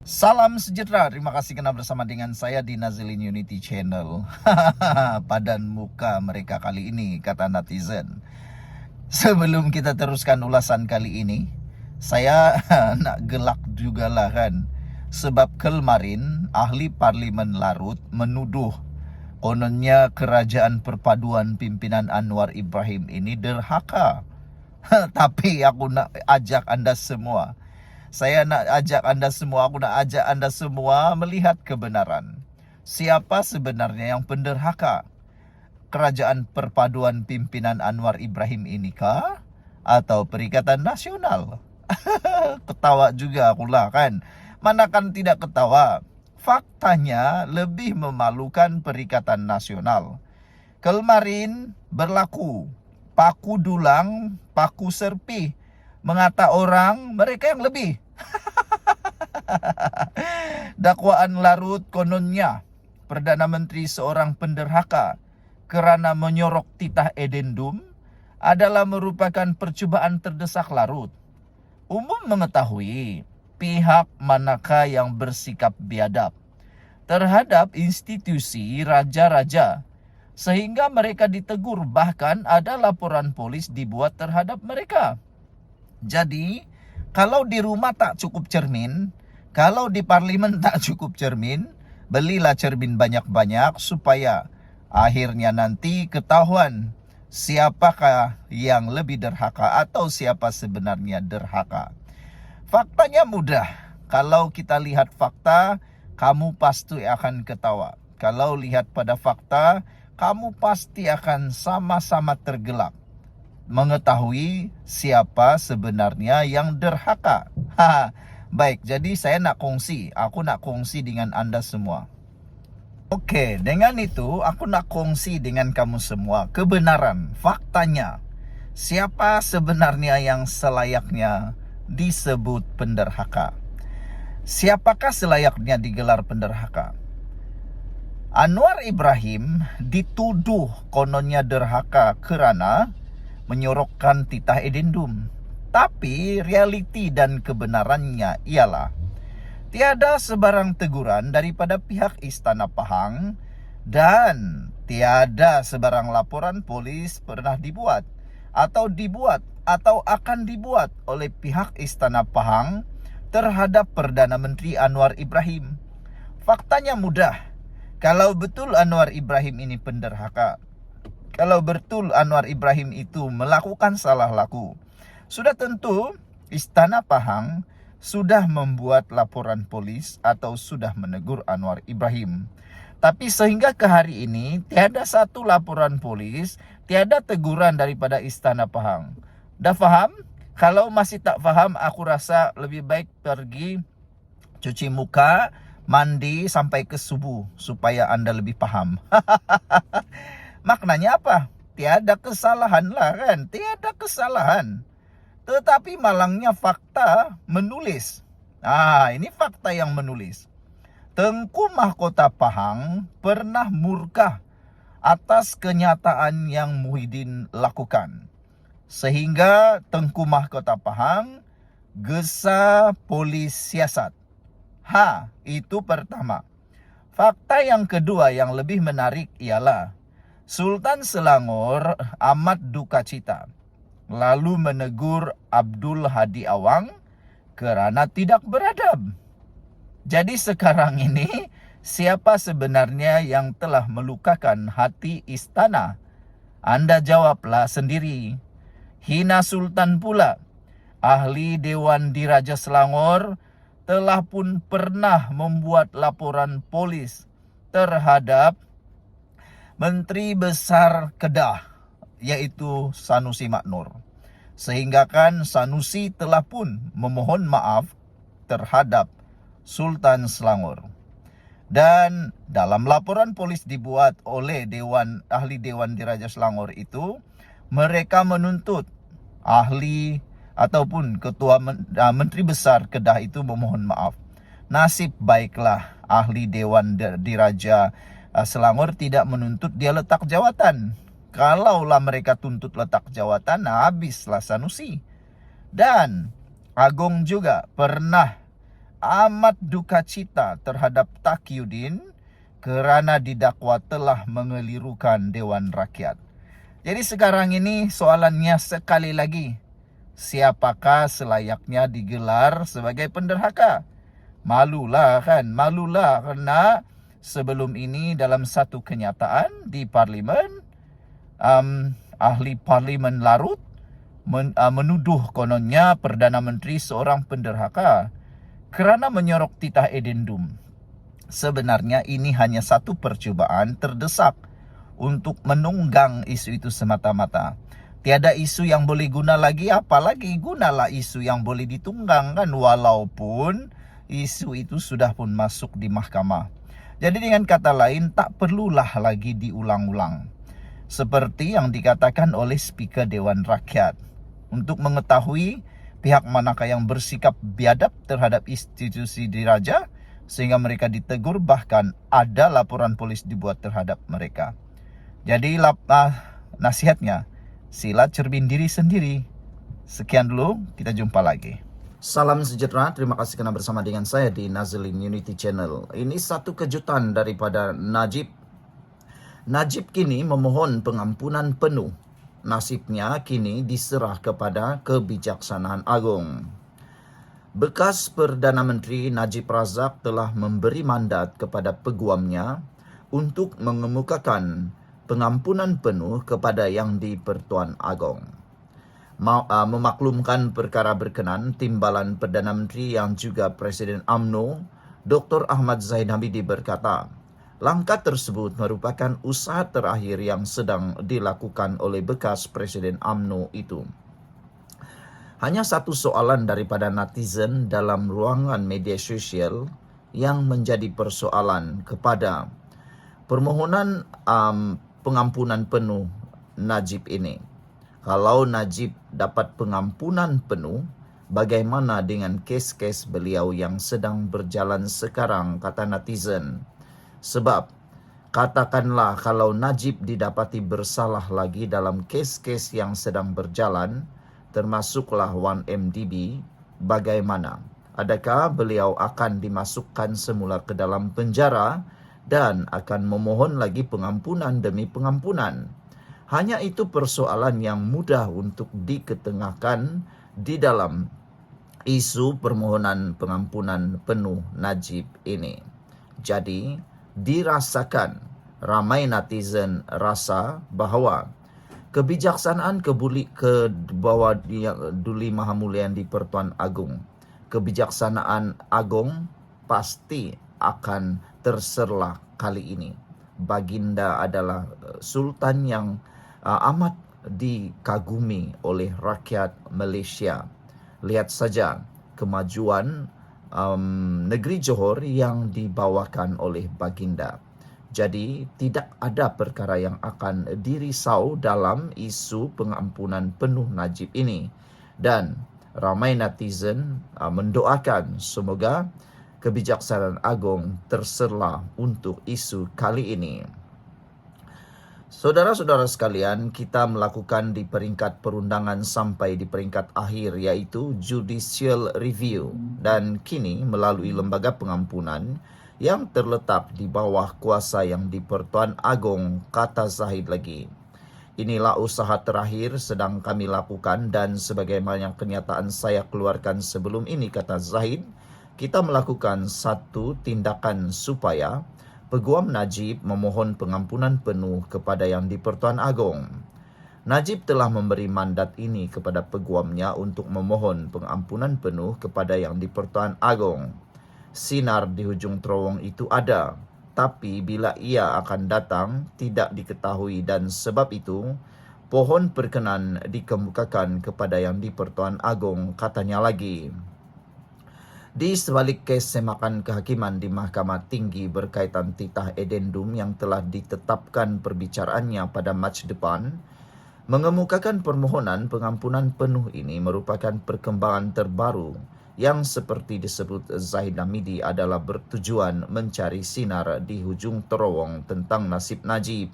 Salam sejahtera, terima kasih karena bersama dengan saya di Nazilin Unity Channel. Padan muka mereka kali ini, kata netizen. Sebelum kita teruskan ulasan kali ini, saya nak gelak juga lah kan. Sebab kemarin ahli parlimen Larut menuduh kononnya kerajaan perpaduan pimpinan Anwar Ibrahim ini derhaka. Tapi aku nak ajak anda semua, aku nak ajak anda semua melihat kebenaran. Siapa sebenarnya yang penderhaka? Kerajaan perpaduan pimpinan Anwar Ibrahim ini kah? Atau Perikatan Nasional? Ketawa juga akulah kan. Manakan tidak ketawa. Faktanya lebih memalukan Perikatan Nasional. Kemarin berlaku paku dulang, paku serpih, mengata orang mereka yang lebih. Dakwaan Larut kononnya Perdana Menteri seorang penderhaka kerana menyorok titah edendum adalah merupakan percubaan terdesak Larut. Umum mengetahui pihak manakah yang bersikap biadab terhadap institusi raja-raja sehingga mereka ditegur, bahkan ada laporan polis dibuat terhadap mereka. Jadi, kalau di rumah tak cukup cermin, kalau di parlimen tak cukup cermin, belilah cermin banyak-banyak supaya akhirnya nanti ketahuan siapakah yang lebih derhaka atau siapa sebenarnya derhaka. Faktanya mudah. Kalau kita lihat fakta, kamu pasti akan ketawa. Kalau lihat pada fakta, kamu pasti akan sama-sama tergelak mengetahui siapa sebenarnya yang derhaka. Baik, jadi aku nak kongsi dengan anda semua. Oke, dengan itu aku nak kongsi dengan kamu semua kebenaran, faktanya. Siapa sebenarnya yang selayaknya disebut penderhaka? Siapakah selayaknya digelar penderhaka? Anwar Ibrahim dituduh kononnya derhaka kerana menyorokkan titah edendum. Tapi realiti dan kebenarannya ialah tiada sebarang teguran daripada pihak Istana Pahang dan tiada sebarang laporan polis pernah dibuat atau akan dibuat oleh pihak Istana Pahang terhadap Perdana Menteri Anwar Ibrahim. Faktanya mudah. Kalau betul Anwar Ibrahim ini penderhaka, kalau betul Anwar Ibrahim itu melakukan salah laku, sudah tentu Istana Pahang sudah membuat laporan polis atau sudah menegur Anwar Ibrahim. Tapi sehingga ke hari ini tiada satu laporan polis, tiada teguran daripada Istana Pahang. Dah faham? Kalau masih tak faham, aku rasa lebih baik pergi cuci muka, mandi sampai ke subuh supaya anda lebih paham. Maknanya apa? Tiada kesalahan lah kan? Tiada kesalahan. Tetapi malangnya fakta menulis. Ini fakta yang menulis. Tengku Mahkota Pahang pernah murka atas kenyataan yang Muhyiddin lakukan. Sehingga Tengku Mahkota Pahang gesa polis siasat. Itu pertama. Fakta yang kedua yang lebih menarik ialah Sultan Selangor amat duka cita lalu menegur Abdul Hadi Awang kerana tidak beradab. Jadi sekarang ini siapa sebenarnya yang telah melukakan hati istana? Anda jawablah sendiri. Hina Sultan pula. Ahli Dewan Diraja Selangor telah pun pernah membuat laporan polis terhadap Menteri Besar Kedah, yaitu Sanusi Maknur. Sehingga kan Sanusi telah pun memohon maaf terhadap Sultan Selangor. Dan dalam laporan polis dibuat oleh ahli Dewan Diraja Selangor itu, mereka menuntut ahli ataupun ketua Menteri Besar Kedah itu memohon maaf. Nasib baiklah ahli Dewan Diraja Selangor tidak menuntut dia letak jawatan. Kalaulah mereka tuntut letak jawatan, habislah Sanusi. Dan Agong juga pernah amat duka cita terhadap Taqiyuddin kerana didakwa telah mengelirukan Dewan Rakyat. Jadi sekarang ini soalannya sekali lagi, siapakah selayaknya digelar sebagai penderhaka? Malulah kan, malulah kerana sebelum ini dalam satu kenyataan di Parlimen, ahli Parlimen Larut menuduh kononnya Perdana Menteri seorang penderhaka kerana menyorok titah edendum. Sebenarnya ini hanya satu percubaan terdesak untuk menunggang isu itu semata-mata. Tiada isu yang boleh guna lagi, apalagi gunalah isu yang boleh ditunggang kan, walaupun isu itu sudah pun masuk di mahkamah. Jadi dengan kata lain, tak perlulah lagi diulang-ulang. Seperti yang dikatakan oleh Speaker Dewan Rakyat. Untuk mengetahui pihak manakah yang bersikap biadab terhadap institusi diraja, sehingga mereka ditegur, bahkan ada laporan polis dibuat terhadap mereka. Jadi nasihatnya, sila cermin diri sendiri. Sekian dulu, kita jumpa lagi. Salam sejahtera, terima kasih kerana bersama dengan saya di Nazlin Unity Channel. Ini satu kejutan daripada Najib. Najib kini memohon pengampunan penuh. Nasibnya kini diserah kepada Kebijaksanaan Agung. Bekas Perdana Menteri Najib Razak telah memberi mandat kepada peguamnya untuk mengemukakan pengampunan penuh kepada Yang di-Pertuan Agong. Memaklumkan perkara berkenan, Timbalan Perdana Menteri yang juga Presiden UMNO, Dr. Ahmad Zahid Hamidi berkata, langkah tersebut merupakan usaha terakhir yang sedang dilakukan oleh bekas Presiden UMNO itu. Hanya satu soalan daripada netizen dalam ruangan media sosial yang menjadi persoalan kepada permohonan pengampunan penuh Najib ini. Kalau Najib dapat pengampunan penuh, bagaimana dengan kes-kes beliau yang sedang berjalan sekarang, kata netizen. Sebab, katakanlah kalau Najib didapati bersalah lagi dalam kes-kes yang sedang berjalan, termasuklah 1MDB, bagaimana? Adakah beliau akan dimasukkan semula ke dalam penjara dan akan memohon lagi pengampunan demi pengampunan? Hanya itu persoalan yang mudah untuk diketengahkan di dalam isu permohonan pengampunan penuh Najib ini. Jadi, dirasakan, ramai netizen rasa bahawa kebijaksanaan bawah Duli Maha Mulia Yang di-Pertuan Agong, kebijaksanaan Agong pasti akan terserlah kali ini. Baginda adalah sultan yang amat dikagumi oleh rakyat Malaysia. Lihat saja kemajuan negeri Johor yang dibawakan oleh baginda. Jadi tidak ada perkara yang akan dirisau dalam isu pengampunan penuh Najib ini. Dan ramai netizen mendoakan semoga Kebijaksanaan Agong terserlah untuk isu kali ini. Saudara-saudara sekalian, kita melakukan di peringkat perundangan sampai di peringkat akhir, iaitu Judicial Review. Dan kini melalui lembaga pengampunan yang terletak di bawah kuasa Yang di-Pertuan Agong, kata Zahid lagi. Inilah usaha terakhir sedang kami lakukan dan sebagaimana kenyataan saya keluarkan sebelum ini, kata Zahid, kita melakukan satu tindakan supaya Peguam Najib memohon pengampunan penuh kepada Yang di-Pertuan Agong. Najib telah memberi mandat ini kepada peguamnya untuk memohon pengampunan penuh kepada Yang di-Pertuan Agong. Sinar di hujung terowong itu ada, tapi bila ia akan datang tidak diketahui dan sebab itu pohon perkenan dikemukakan kepada Yang di-Pertuan Agong, katanya lagi. Di sebalik kes semakan kehakiman di Mahkamah Tinggi berkaitan titah edendum yang telah ditetapkan perbicaraannya pada Mac depan, mengemukakan permohonan pengampunan penuh ini merupakan perkembangan terbaru yang seperti disebut Zahid Hamidi adalah bertujuan mencari sinar di hujung terowong tentang nasib Najib.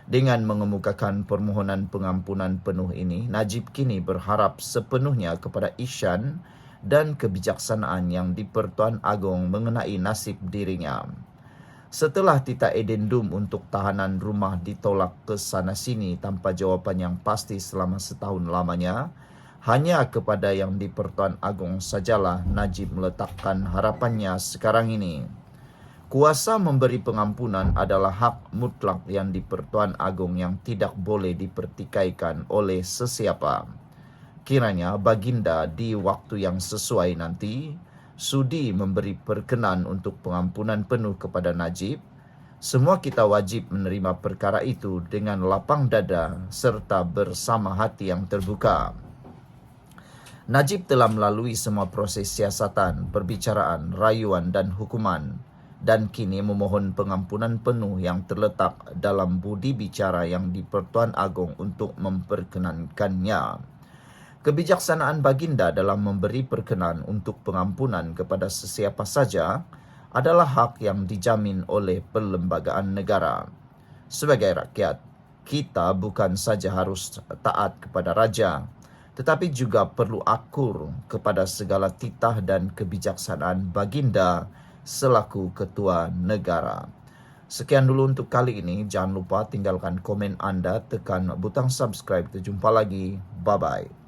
Dengan mengemukakan permohonan pengampunan penuh ini, Najib kini berharap sepenuhnya kepada Ishan dan kebijaksanaan yang di-Pertuan Agong mengenai nasib dirinya. Setelah titah edendum untuk tahanan rumah ditolak ke sana-sini tanpa jawapan yang pasti selama setahun lamanya, hanya kepada yang di-Pertuan Agong sajalah Najib meletakkan harapannya sekarang ini. Kuasa memberi pengampunan adalah hak mutlak yang di-Pertuan Agong yang tidak boleh dipertikaikan oleh sesiapa. Kiranya Baginda di waktu yang sesuai nanti sudi memberi perkenan untuk pengampunan penuh kepada Najib. Semua kita wajib menerima perkara itu dengan lapang dada serta bersama hati yang terbuka. Najib telah melalui semua proses siasatan, perbicaraan, rayuan dan hukuman, dan kini memohon pengampunan penuh yang terletak dalam budi bicara yang di-Pertuan Agong untuk memperkenankannya. Kebijaksanaan Baginda dalam memberi perkenan untuk pengampunan kepada sesiapa saja adalah hak yang dijamin oleh perlembagaan negara. Sebagai rakyat, kita bukan saja harus taat kepada raja, tetapi juga perlu akur kepada segala titah dan kebijaksanaan Baginda selaku ketua negara. Sekian dulu untuk kali ini. Jangan lupa tinggalkan komen Anda, tekan butang subscribe. Kita jumpa lagi. Bye-bye.